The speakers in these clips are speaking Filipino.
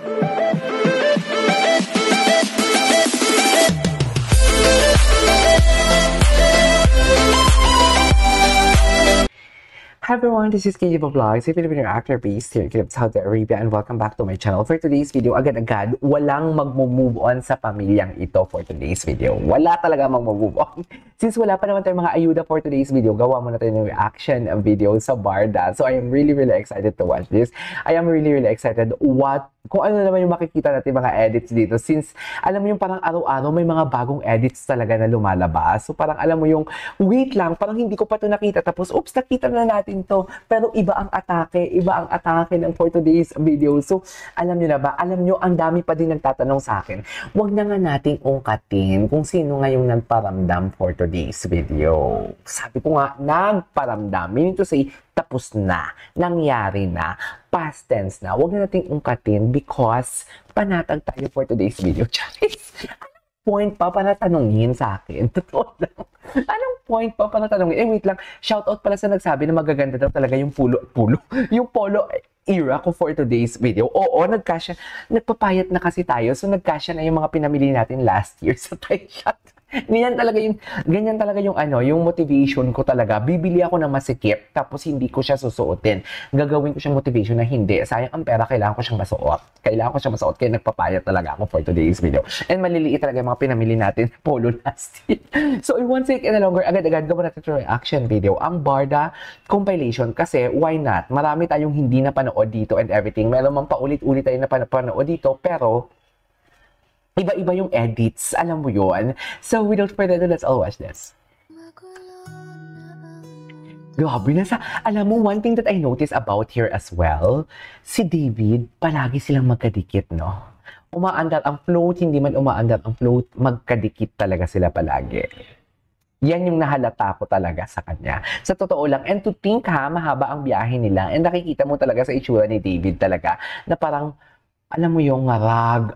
Hi everyone, this is KJ Vlogs, a Filipino actor based here in Saudi Arabia, and welcome back to my channel. For today's video, agad-agad, walang magmo-move on sa pamilyang ito for today's video. Wala talaga magmo-move on. Since wala pa naman tayong mga ayuda for today's video, gawa muna tayo ng reaction video sa Barda. So I am really excited to watch this. I am really excited kung ano naman yung makikita natin mga edits dito. Since alam mo yung parang araw-araw may mga bagong edits talaga na lumalabas. So parang alam mo yung, wait lang, parang hindi ko pa ito nakita. Tapos, oops, nakita na natin to. Pero iba ang atake ng for today's video. So, alam nyo na ba? Alam nyo, ang dami pa din nagtatanong sa akin. Huwag na nga nating ungkatin kung sino nga yung nagparamdam for today's video. Sabi ko nga, nagparamdam. Meaning to say, tapos na, nangyari na, past tense na. Huwag na nating ungkatin because panatag tayo for today's video. Charis, anong point pa para tanungin sa akin? Totoo lang. Anong point pa para tanungin? Eh, wait lang. Shoutout pala sa nagsabi na magaganda daw talaga yung yung polo era ko for today's video. Oo, nagpapayat na kasi tayo. So, nagkasya na yung mga pinamili natin last year sa Thai shop. Ganyan talaga yung motivation ko talaga. Bibili ako ng masikip, tapos hindi ko siya susuotin. Gagawin ko siyang motivation na hindi. Sayang ang pera, kailangan ko siyang masuot. Kaya nagpapayat talaga ako for today's video. And maliliit talaga yung mga pinamili natin polo last year. So, in one second na longer, agad-agad gawin natin ito reaction video. Ang Barda compilation, kasi why not? Marami tayong hindi napanood dito and everything. Meron mang paulit-ulit tayo na panood dito, pero iba-iba yung edits, alam mo yun. So, without further ado, let's all watch this. Grabe na alam mo, one thing that I noticed about here as well, si David, palagi silang magkadikit, no? Umaandar ang float, hindi man umaandar ang float, magkadikit talaga sila palagi. Yan yung nahalata ko talaga sa kanya. Sa totoo lang, and to think mahaba ang biyahe nila, and nakikita mo talaga sa itsura ni David talaga, na parang, alam mo yung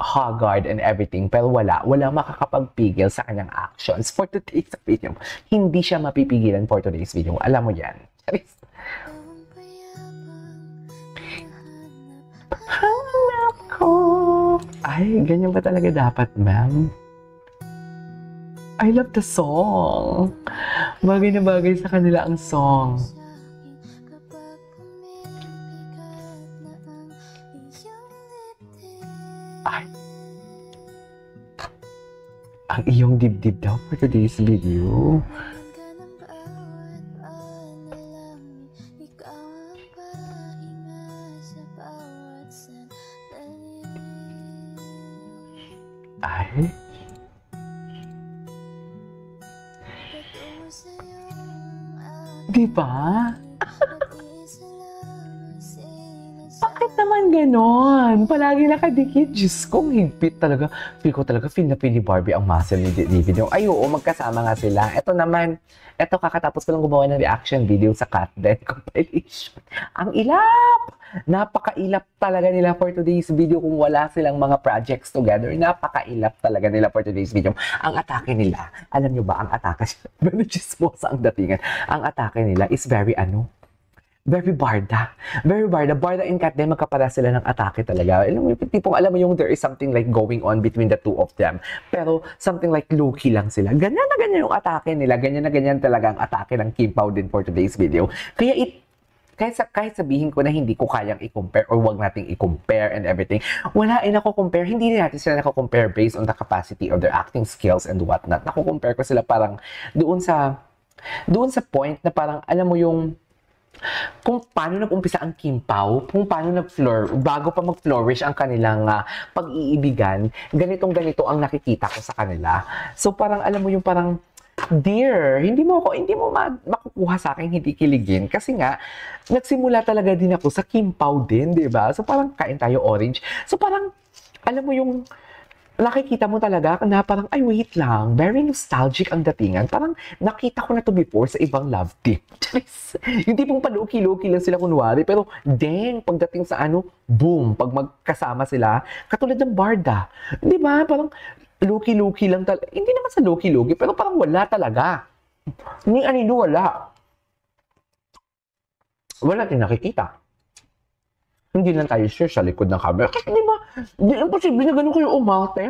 haggard and everything, pero wala makakapagpigil sa kanyang actions for today's video. Hindi siya mapipigilan for today's video. Alam mo yan. Hanap ko. Ay, ganyan ba talaga dapat, ma'am? I love the song. Bagay na bagay sa kanila ang song. Ay, ang iyong dibdib daw for today's video. Ay, diba? Bakit naman ganon? Palagi nakadikit. Diyos ko, higpit talaga. Feel ko talaga, feel na feel ni Barbie ang muscle ni David. Ay, oo, magkasama nga sila. Ito naman, kakatapos ko lang gumawa ng reaction video sa Cat Den compilation. Ang ilap! Napakailap talaga nila for today's video kung wala silang mga projects together. Napakailap talaga nila for today's video. Ang atake nila, alam nyo ba, ang atake, very chismosa ang datingan. Ang atake nila is very very Barda. Very Barda. Barda and Cat Den, magkapara sila ng atake talaga. Alam mo yung there is something like going on between the two of them. Pero something like low-key lang sila. Ganyan na ganyan yung atake nila. Ganyan na ganyan talaga ang atake ng Kim Pao din for today's video. Kaya kahit sabihin ko na hindi ko kayang i-compare or wag nating i-compare and everything, wala nako-compare. Hindi natin sila nako-compare based on the capacity of their acting skills and whatnot. Nako-compare ko sila parang doon sa point na parang alam mo yung kung paano nag-umpisa ang Kim Pao, kung paano bago pa mag-flourish ang kanilang pag-iibigan, ganito ang nakikita ko sa kanila. So parang alam mo yung parang, dear, hindi mo makukuha sa akin hindi kiligin. Kasi nga, nagsimula talaga din ako sa Kim Pao din, di ba? So parang kain tayo orange. So parang, alam mo yung, nakikita mo talaga na parang, ay wait lang, very nostalgic ang datingan. Parang nakita ko na to before sa ibang love team. Yung tipong paluki-luki lang sila kunwari, pero dang, pagdating sa boom, pag magkasama sila, katulad ng Barda. Di ba? Parang luki-luki lang talaga. Hindi naman sa luki-luki, pero parang wala talaga. Ni anino wala. Wala din nakikita. Hindi lang tayo share sa likod ng camera. Kasi di ba, di imposible na ganun kayo umarte.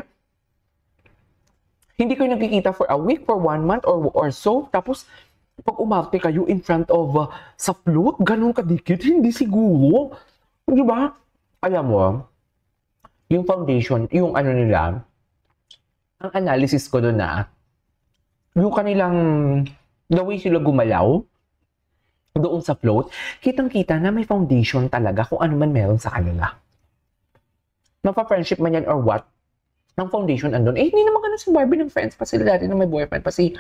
Hindi kayo nagkikita for a week, for 1 month, or so. Tapos, pag umarte kayo in front of sa float, ganun kadikit, hindi siguro. Di ba? Alam mo, yung foundation, yung ano nila, ang analysis ko doon na, yung kanilang, the way sila gumalaw, doon sa float, kitang-kita na may foundation talaga kung ano man meron sa kanila. Mapa-friendship man yan or what, ang foundation andun. Eh, hindi naman ganun si Barbie ng friends pa sila dati na may boyfriend pa si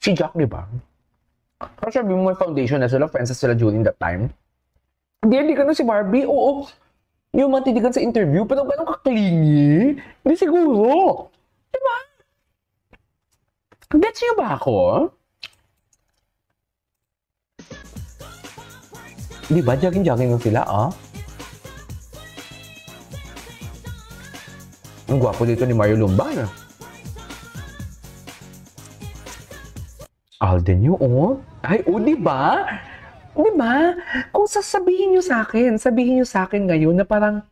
Jack, di ba? Kasi sabi mo may foundation na sila, friends na sila during that time. Hindi ganun si Barbie, oo. Yung matitigan sa interview, pero ganun kaklingi. Hindi siguro. Di ba? Gets niyo ba ako? Di ba? Jogging-jogging lang sila, ah? Ang gwapo dito ni Mario Lumban. Alden nyo, oh. Ay, oh, di ba? Di ba? Kung sasabihin nyo sa akin ngayon na parang,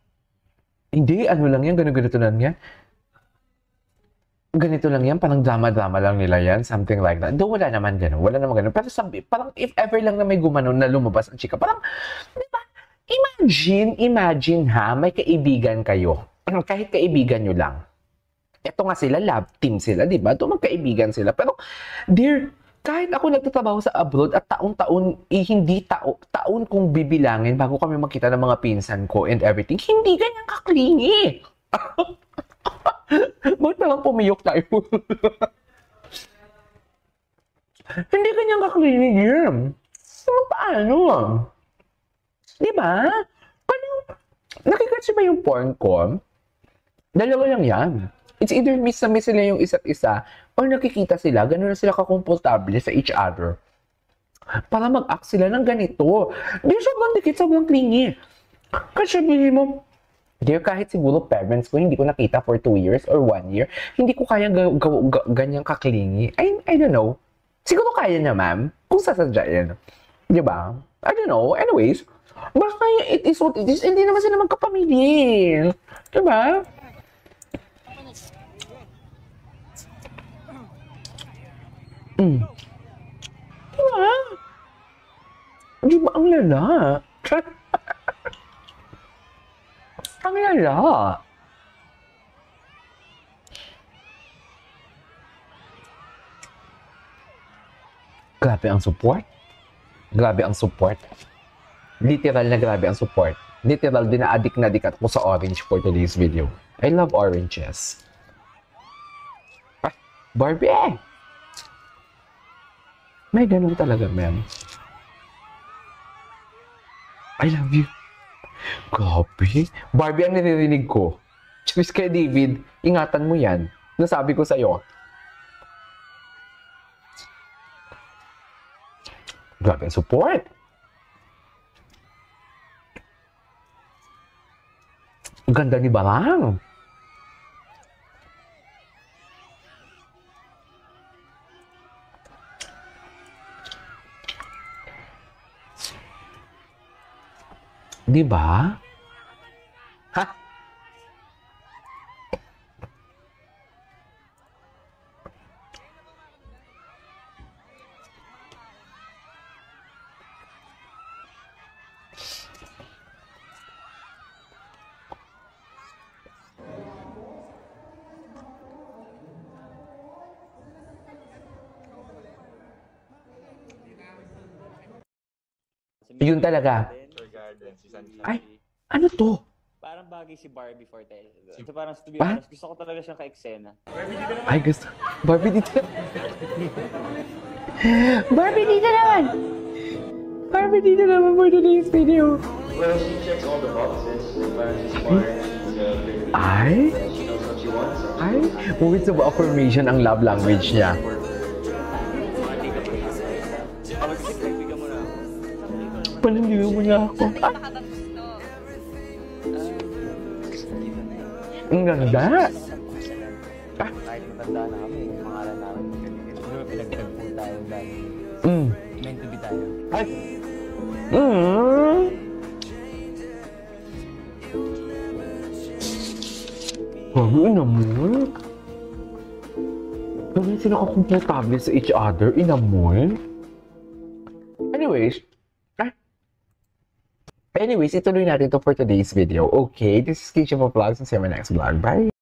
hindi, ano lang yan, ganito lang yan. Ganito lang yan, parang drama-drama lang nila yan, something like that. Doon wala naman gano'n, Pero sabi, parang if ever lang na may gumanon na lumabas ang chika, parang, di ba? Imagine ha, may kaibigan kayo. Kahit kaibigan nyo lang. Ito nga sila, love team sila, di ba? Ito magkaibigan sila. Pero, dear, kahit ako nagtatrabaho sa abroad at taon-taon, hindi taon kong bibilangin bago kami makita ng mga pinsan ko and everything, hindi ganyan kaklingi. Bakit nalang pumiyok tayo? Hindi ganyan kaklingi, Jim. Paano? Diba? Nakikatsi ba yung porn ko? Dalawa lang yan. It's either miss na miss sila yung isa't isa or nakikita sila, gano'n na sila kakomportable sa each other. Para mag-act sila ng ganito. Di sobrang dikit, sobrang clingy. Kasi sabihin mo, dear, kahit siguro parents ko, hindi ko nakita for 2 years or 1 year, hindi ko kaya ganyang kaklingi. I don't know. Siguro kaya niya, ma'am, kung sasadyain. Di ba? I don't know. Anyways, basta it is what it is. Hindi naman sila magkapamilya. Di ba? Di ba? Di ba ang lala? Ang lala. Grabe ang support. Grabe ang support. Literal na grabe ang support. Literal, dinaadik na dik ako sa orange for today's video. I love oranges. Ah, Barbie! May ganun talaga, ma'am. I love you. Grabe. Barbie ang naririnig ko. Cheers kay David, ingatan mo yan. Nasabi ko sa'yo. Grabe ang support. Ang ganda ni Barang. Di ba? Ha? Yun talaga. Ay, ano to? Parang bagay si Barbie Forte. So parang to be honest, gusto ko talaga siyang ka-eksena. Ay, gusto. Barbie dito. Barbie dito naman. Barbie dito naman for today's video. Well, she checks all the boxes. Parang she's smart. Ay? She knows what she wants. Ay? Words of affirmation ang love language niya. Panindigan mo niya ako. Ah, ang ganda. Ah. Kahit matanda na kami, yung pangalan namin. Di ba pinagtagpo tayo dahil meant to be tayo? Ay. Mm. Bago, inamoy. Gawin sila kakomportable sa each other, inamoy. Anyways, ituloy natin to for today's video. Okay, this is Keisha Vlogs and see you in my next vlog. Bye!